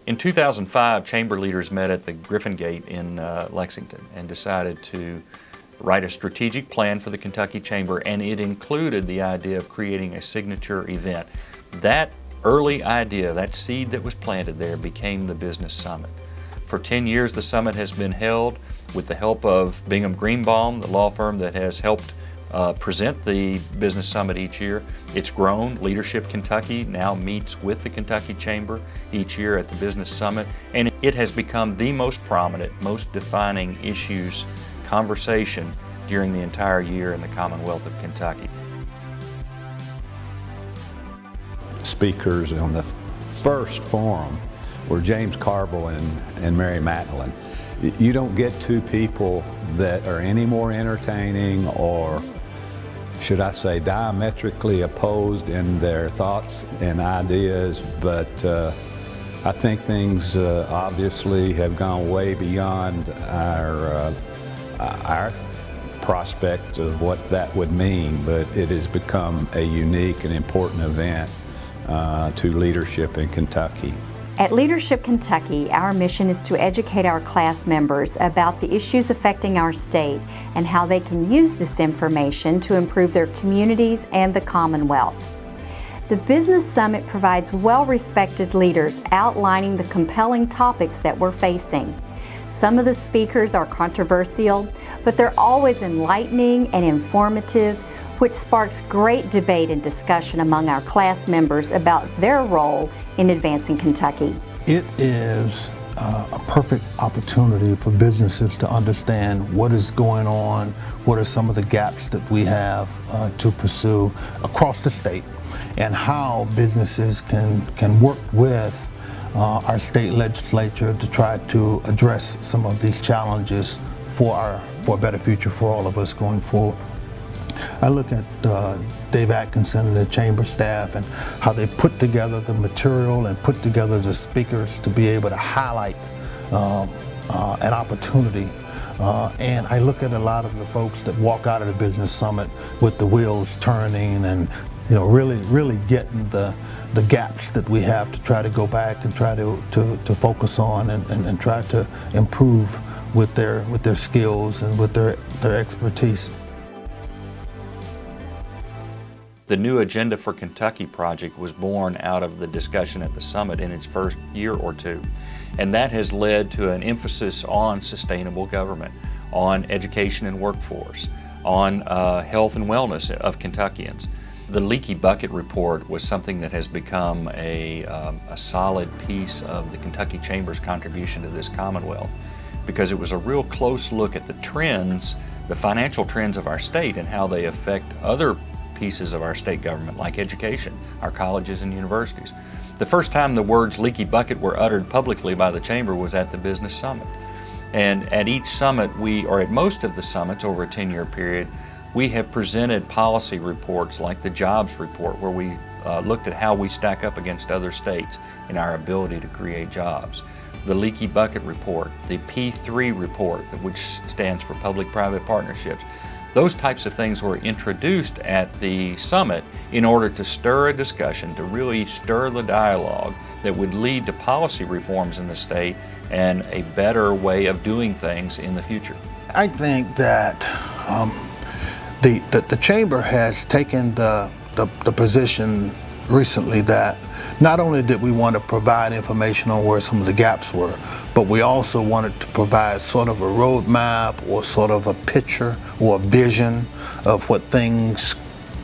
In 2005, chamber leaders met at the Griffin Gate in Lexington and decided to write a strategic plan for the Kentucky Chamber, and it included the idea of creating a signature event. That early idea, that seed that was planted there, became the Business Summit. For 10 years, the summit has been held with the help of Bingham Greenbaum, the law firm that has helped present the Business Summit each year. It's grown. Leadership Kentucky now meets with the Kentucky Chamber each year at the Business Summit, and it has become the most prominent, most defining issues conversation during the entire year in the Commonwealth of Kentucky. Speakers on the first forum were James Carville and Mary Matlin. You don't get two people that are any more entertaining, or should I say diametrically opposed in their thoughts and ideas, but I think things obviously have gone way beyond our prospect of what that would mean, but it has become a unique and important event to leadership in Kentucky. At Leadership Kentucky, our mission is to educate our class members about the issues affecting our state and how they can use this information to improve their communities and the Commonwealth. The Business Summit provides well-respected leaders outlining the compelling topics that we're facing. Some of the speakers are controversial, but they're always enlightening and informative, which sparks great debate and discussion among our class members about their role in advancing Kentucky. It is a perfect opportunity for businesses to understand what is going on, what are some of the gaps that we have to pursue across the state, and how businesses can work with our state legislature to try to address some of these challenges for a better future for all of us going forward. I look at Dave Atkinson and the chamber staff and how they put together the material and put together the speakers to be able to highlight an opportunity. And I look at a lot of the folks that walk out of the Business Summit with the wheels turning and really getting the gaps that we have to try to go back and try to focus on and try to improve with their skills and with their expertise. The new Agenda for Kentucky project was born out of the discussion at the summit in its first year or two, and that has led to an emphasis on sustainable government, on education and workforce, on health and wellness of Kentuckians. The Leaky Bucket Report was something that has become a solid piece of the Kentucky Chamber's contribution to this Commonwealth, because it was a real close look at the trends, the financial trends of our state and how they affect other pieces of our state government, like education, our colleges and universities. The first time the words leaky bucket were uttered publicly by the Chamber was at the Business Summit. And at each summit, or at most of the summits over a 10-year period, we have presented policy reports like the Jobs Report, where we looked at how we stack up against other states in our ability to create jobs. The Leaky Bucket Report, the P3 Report, which stands for Public-Private Partnerships. Those types of things were introduced at the summit in order to stir a discussion, to really stir the dialogue that would lead to policy reforms in the state and a better way of doing things in the future. I think that the Chamber has taken the position recently that not only did we want to provide information on where some of the gaps were, but we also wanted to provide sort of a roadmap or sort of a picture or a vision of what things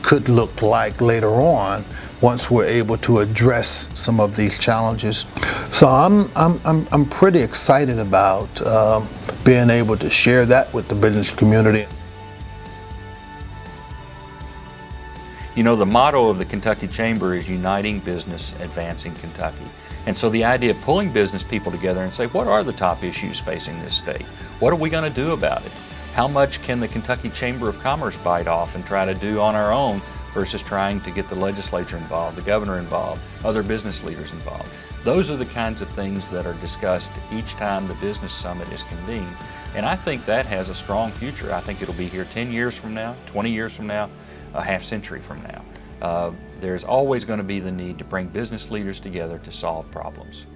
could look like later on once we're able to address some of these challenges. So I'm pretty excited about being able to share that with the business community. You know, the motto of the Kentucky Chamber is uniting business, advancing Kentucky. And so the idea of pulling business people together and say, what are the top issues facing this state? What are we going to do about it? How much can the Kentucky Chamber of Commerce bite off and try to do on our own versus trying to get the legislature involved, the governor involved, other business leaders involved? Those are the kinds of things that are discussed each time the Business Summit is convened. And I think that has a strong future. I think it'll be here 10 years from now, 20 years from now. a half century from now. There's always going to be the need to bring business leaders together to solve problems.